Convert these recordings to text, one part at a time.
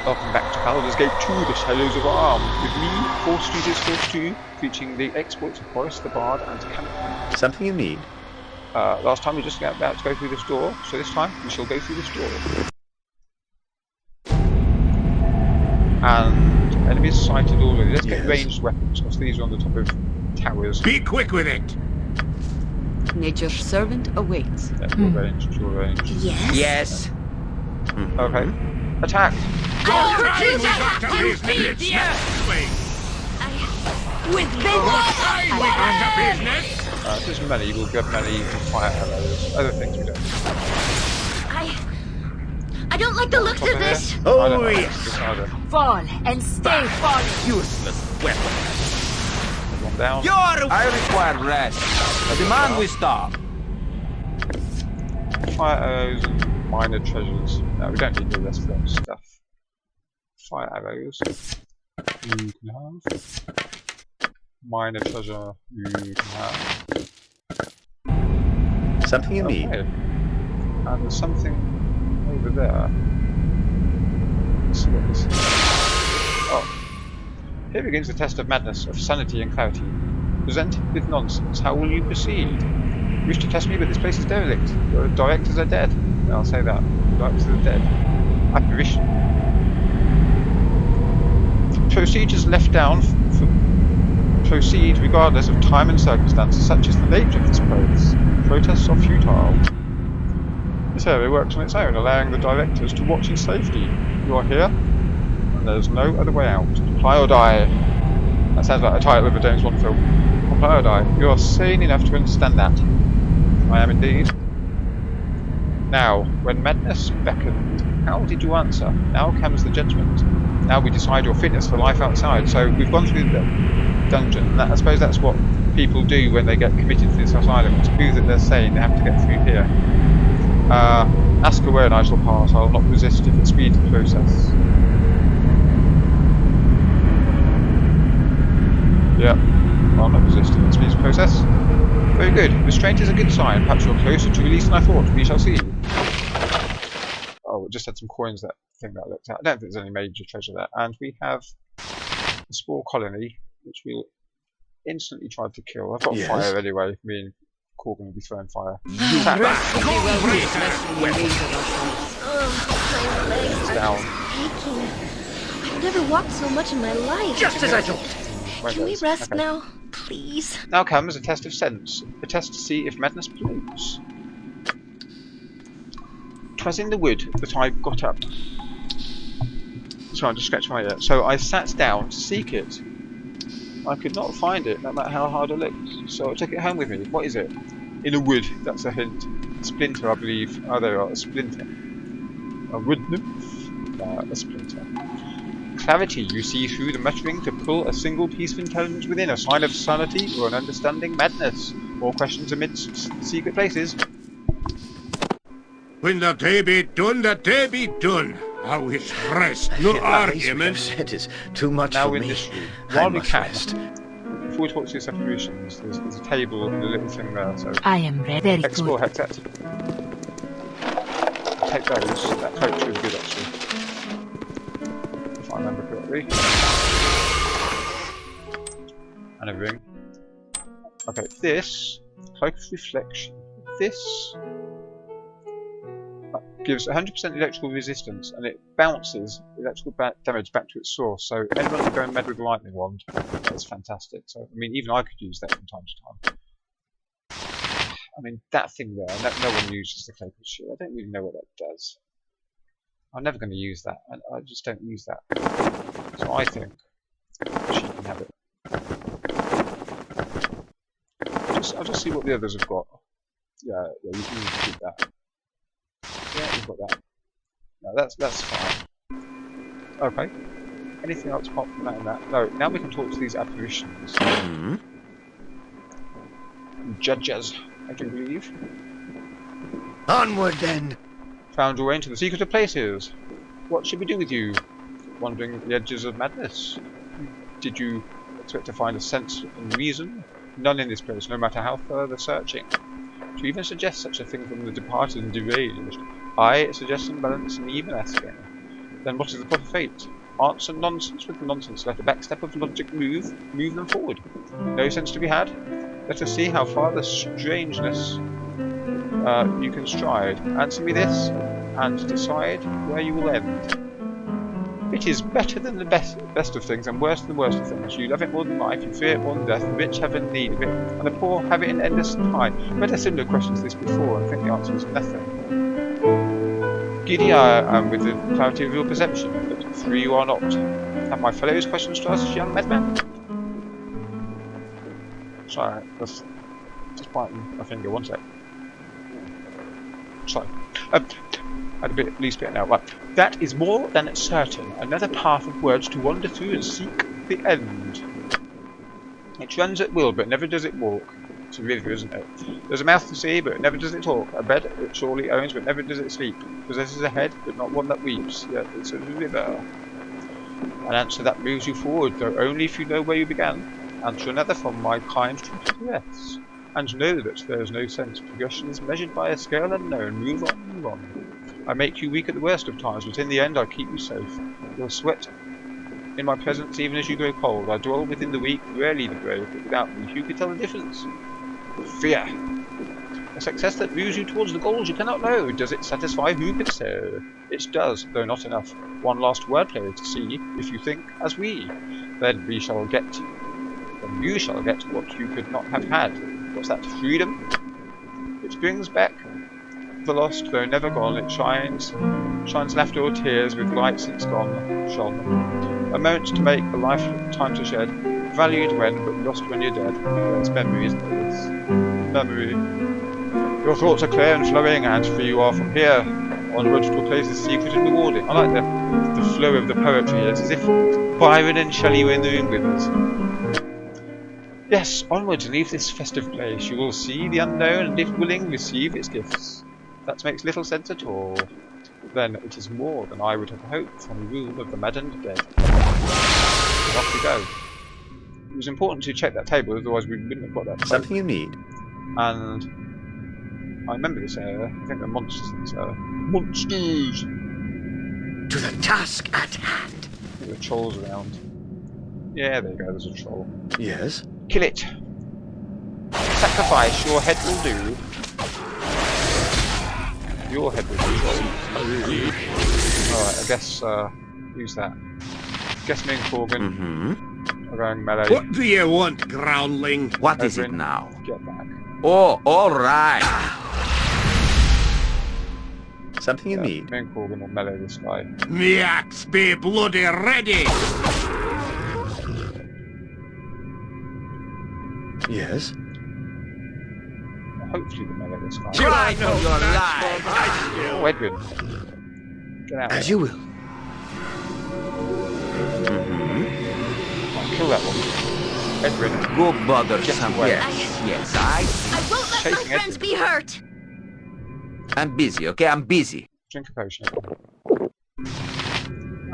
Welcome back to Baldur's Gate 2, The Shadows of Arm. With me, 4th Street is Force 2, featuring the exploits of Boris the Bard and Camp. Something you need? Last time we just got about to go through this door, so this time we shall go through this door. And enemies sighted already. Let's get ranged weapons, because these are on the top of towers. Be quick with it! Nature's servant awaits. Yeah, dual range, dual range. Yes. Okay. Attack! Got to business! With vengeance! Got to business! If there's many, we'll get many fire arrows. Other things we don't. I don't like the looks of this. Oh, yes! Fall and stay falling. Useless weapon. One down. I require rest. Demand we stop. Fire arrows and minor treasures. No, we don't need the rest of that stuff. Fire arrows. You can have. Minor treasure. You can have. Something you need? And there's something over there. Let's see what this is. Oh. Here begins the test of madness, of sanity and clarity. Presented with nonsense, how will you proceed? You wish to test me, but this place is derelict. Your directors are dead. No, I'll say that. The directors are dead. Apparition. Procedures left down proceed regardless of time and circumstances, such as the nature of this place. Protests are futile. This area works on its own, allowing the directors to watch in safety. You are here, and there's no other way out. Comply or die. That sounds like a title of a James Bond film. Comply or die. You are sane enough to understand that. I am indeed. Now, when madness beckoned, how did you answer? Now comes the judgment. Now we decide your fitness for life outside. So we've gone through the dungeon. I suppose that's what people do when they get committed to this asylum. To prove that they're sane, they have to get through here. Ask away and I shall pass. I'll not resist if it speeds the process. Yep, I'll not resist if it speeds the process. Very good. Restraint is a good sign. Perhaps you're closer to release than I thought. We shall see. Oh, we just had some coins, that thing that I looked at. I don't think there's any major treasure there. And we have a spore colony, which we'll instantly try to kill. I've got fire anyway. Me and Corgan will be throwing fire. My legs are down. aching. I've never walked so much in my life. Just as I thought. Can we rest now, please? Now comes a test of sense. A test to see if madness blows. 'Twas in the wood that I got up. Sorry, I just scratched my ear. So I sat down to seek it. I could not find it, no matter how hard I looked. So I took it home with me. What is it? In a wood. That's a hint. A splinter, I believe. Oh, there we are. A splinter. A wood nymph? A splinter. Clarity. You see through the muttering to pull a single piece of intelligence within. A sign of sanity or an understanding madness. More questions amidst secret places. When the day be done, the day be done. I wish rest, no arguments. It is too much now for in me. this room. I While we must can, rest. before we talk to your separations, there's a table and a little thing there, so I am ready. Very explore good. Hexet. Take those. That cloak's really good actually. If I remember correctly. And a ring. Okay, this cloak of reflection. This gives 100% electrical resistance and it bounces electrical damage back to its source. So anyone can go mad with a lightning wand. That's fantastic. So I mean, even I could use that from time to time. I mean, that thing there, no one uses the cloak of shield. I don't really know what that does. I'm never going to use that. I just don't use that. So I think she can have it. I'll just see what the others have got. Yeah, you can keep that. Yeah, you've got that. No, that's fine. Okay. Anything else apart from that and that? No, now we can talk to these apparitions. Judges, I do believe. Onward then. Found your way into the secret of places. What should we do with you? Wandering the edges of madness? Did you expect to find a sense and reason? None in this place, no matter how further searching. To even suggest such a thing from the departed and deranged, I suggest some balance and even asking. Then what is the proper fate? Answer nonsense with nonsense. Let the backstep of logic move them forward. No sense to be had? Let us see how far the strangeness you can stride. Answer me this, and decide where you will end. It is better than the best of things, and worse than the worst of things. You love it more than life, you fear it more than death, the rich have a need of it, and the poor have it in endless supply. I've read a similar question to this before, and I think the answer is nothing. Giddy I am with the clarity of your perception, but free you are not. Have my fellows questions to ask, young madman? Sorry, that's just biting my finger, one sec. Sorry. I had a bit, least bit now. Right. That is more than certain. Another path of words to wander through and seek the end. It runs at will, but never does it walk. It's a river, isn't it? There's a mouth to see, but never does it talk. A bed it surely owns, but never does it sleep. Possesses a head, but not one that weeps. Yet it's a river. An answer that moves you forward, though only if you know where you began. Answer another from my kind rest. And know that there is no sense. Progression is measured by a scale unknown. Move on, move on. I make you weak at the worst of times, but in the end I keep you safe. You'll sweat in my presence even as you grow cold. I dwell within the weak, rarely the brave, but without me, who could tell the difference? Fear. A success that moves you towards the goals you cannot know. Does it satisfy? Who could say? It does, though not enough. One last wordplay to see if you think as we. Then you shall get what you could not have had. What's that? Freedom? It brings back the lost, though never gone. It shines laughter or tears with light since shone. A moment to make, a lifetime to shed. Valued when, but lost when you're dead. There's memory, isn't there? It's memory. Your thoughts are clear and flowing, and free you are from here. Onward to a place as secret and rewarding. I like the flow of the poetry. It's as if Byron and Shelley were in the room with us. Yes, onwards and leave this festive place. You will see the unknown, and if willing, receive its gifts. That makes little sense at all. Then it is more than I would have hoped from the rule of the maddened dead. And off we go. It was important to check that table, otherwise we wouldn't have got that. Something you need. And I remember this area. I think there are monsters in this area. Monsters! To the task at hand. There are trolls around. Yeah, there you go, there's a troll. Yes? Kill it! Sacrifice, your head will do. Your head will do. Alright, I guess, use that. Guess me and Corgan are going melee. What do you want, groundling? What is it now? Get back. Oh, all right. Something you need. Me and Corgan will melee this guy. Me axe be bloody ready! Yes? Hopefully we melee this guy. Try for your life. Oh, Edwin. Get out As there. you will. I'll kill that one. Edwin. Go bother Get some. away. Yes, I won't let my Chasing friends Edwin. be hurt. I'm busy, okay? I'm busy. Drink a potion.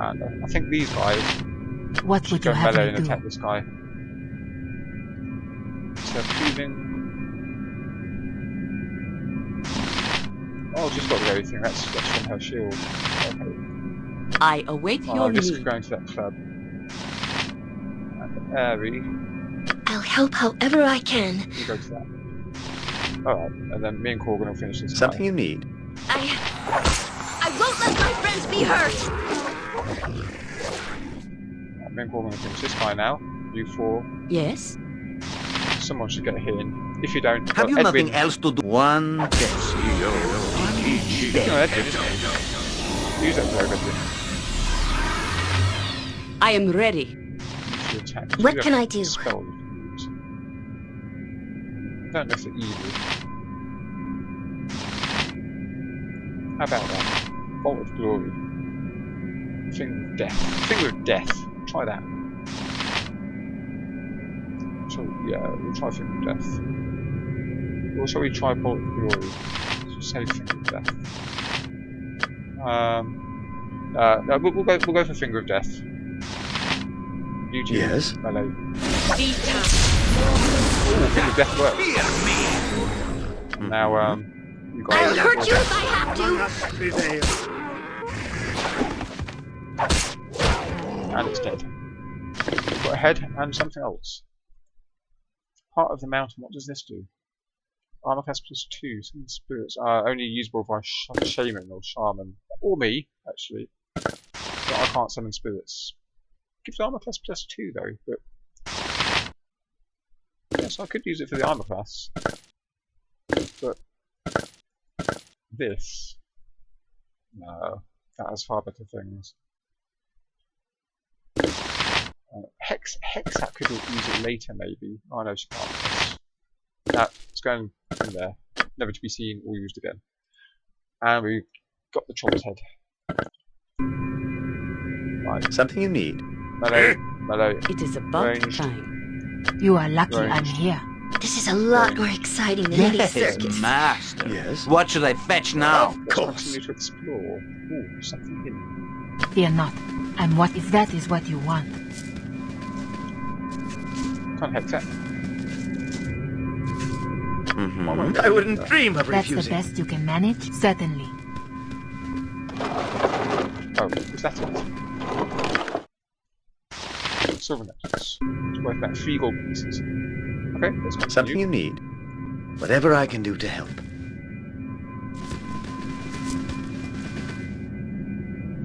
And I think these guys What should would go you have melee me and do? attack this guy. So proving. Oh, she's got the everything. That's from her shield. Okay. I await Oh, your I'm just need. going to that club. And Airy, I'll help however I can. you go to that. Alright, and then me and Corgan will finish this. Something guy. you need. I won't let my friends be hurt. Me and Corgan will finish this guy now. You four. Yes? Someone should get a hit in. If you don't, Have well, you Edwin. nothing else to do? One test. No, Edwin, isn't it? Use that probe, Edwin. I am ready. Use your attack. What Use can a I do? Spell you can use. I don't know if they're evil. How about that? Bolt of Glory. Finger of Death. Finger of Death. Try that. So, yeah, we'll try Finger of Death. Or shall we try Bolt of Glory? So say Finger of Death. No, we'll go for Finger of Death. You two, Yes? melee. Be tough. Ooh, Finger of Death works. Now, you got I'll hurt you if I have to. And it's dead. We've got a head and something else. Part of the mountain. What does this do? Armor class +2. Some spirits are only usable by shaman or shaman. Or me, actually. But I can't summon spirits. Gives armor class +2 though, but yes, I could use it for the armor class. But this, no, that has far better things. Hexat could use it later, maybe. Oh no, she can't. It's going in there, never to be seen or used again. And we got the troll's head. Right. Something you need. Melee. It is about Ranged. time. You are lucky I'm Ranged. here. This is a lot more exciting than any Yes, circus. master. Yes? What should I fetch now? Let's course. continue to explore. Ooh, something hidden. Fear not. I'm what if that is what you want. Can't Hexat. I wouldn't dream of That's the refusing. best you can manage? Certainly. Oh, is that it? Silver necklace. It's worth about 3 gold pieces. Okay, let's continue. Something you need. Whatever I can do to help.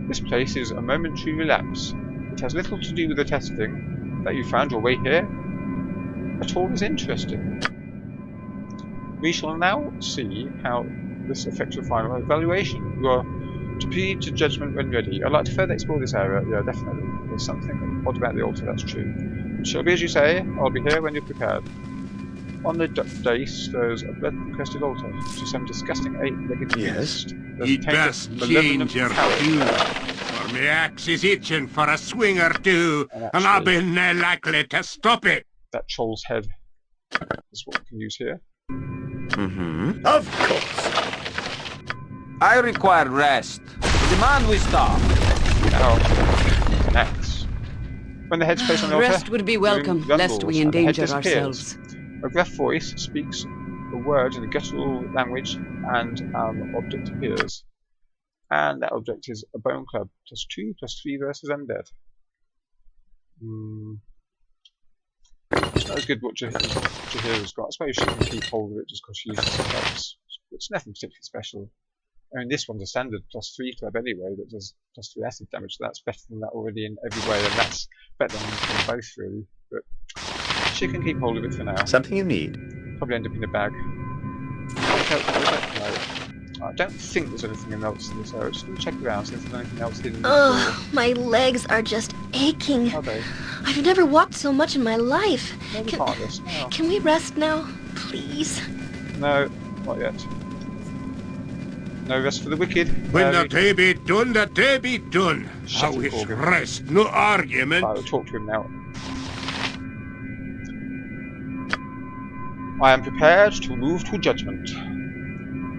This place is a momentary relapse. It has little to do with the testing. That you found your way here at all is interesting. We shall now see how this affects your final evaluation. You are to plead to judgment when ready. I'd like to further explore this area. Yeah, definitely. There's something odd about the altar, that's true. It shall be as you say. I'll be here when you're prepared. On the dais, there's a blood-encrusted altar to some disgusting 8-legged Yes? beast. There's You'd a taint of best malevolent change your power. tune, for my axe is itching for a swing or two, And and I'll actually- be nae likely to stop it. That troll's head is what we can use here. Of course. I require rest. The demand we stop. Now, next. When the head's placed on the altar, Rest would be welcome, the ring lest we rumbles and the head endanger disappears. ourselves. A gruff voice speaks a word in a guttural language, and an object appears. And that object is a bone club. +2, +3 versus undead. It's not as good what Jahira's got. I suppose she can keep hold of it just because she uses the clubs. It's nothing particularly special. I mean, this one's a standard +3 club anyway that does +3 acid damage, so that's better than that already in every way, and that's better than both really. But she can keep hold of it for now. Something you need. Probably end up in a bag. No. I don't think there's anything else in this area. Just gonna check around, see if there's anything else hidden. Oh, my legs are just aching. Are they? I've never walked so much in my life. No, we Can, can't rest now. can we rest now? Please. No, not yet. No rest for the wicked. When No, the day be done, the day be done. Shut I it, wish Morgan. rest, no argument. I will talk to him now. I am prepared to move to judgment.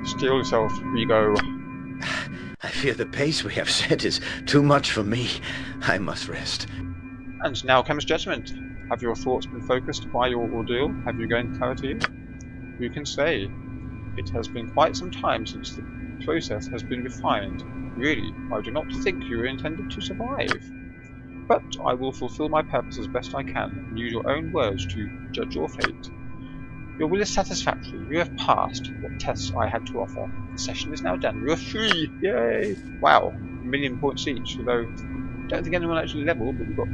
Steel yourself, we go. I fear the pace we have set is too much for me. I must rest. And now comes judgment. Have your thoughts been focused by your ordeal? Have you gained clarity? Who can say? It has been quite some time since the process has been refined. Really, I do not think you were intended to survive. But I will fulfill my purpose as best I can, and use your own words to judge your fate. Your will is satisfactory. You have passed what tests I had to offer. The session is now done. You are free! Yay! Wow, 1,000,000 points each, although I don't think anyone actually leveled, but we've got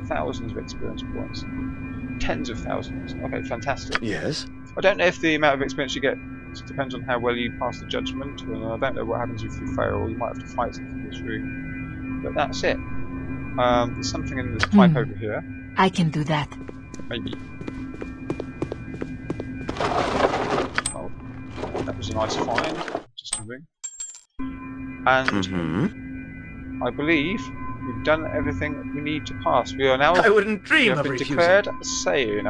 thousands of experience points. Tens of thousands. Okay, fantastic. Yes? I don't know if the amount of experience you get depends on how well you pass the judgment, and I don't know what happens if you fail. You might have to fight something this room. But that's it. There's something in this pipe over here. I can do that. Maybe. Oh, that was a nice find. Just a ring. And I believe we've done everything we need to pass. We are now. I wouldn't We dream have of been refusing. declared sane.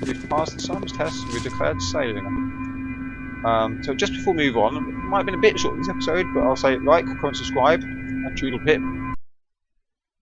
We've passed the sums test and we're declared sane. So just before we move on, it might have been a bit short this episode, but I'll say like, comment, subscribe, and toodle pip.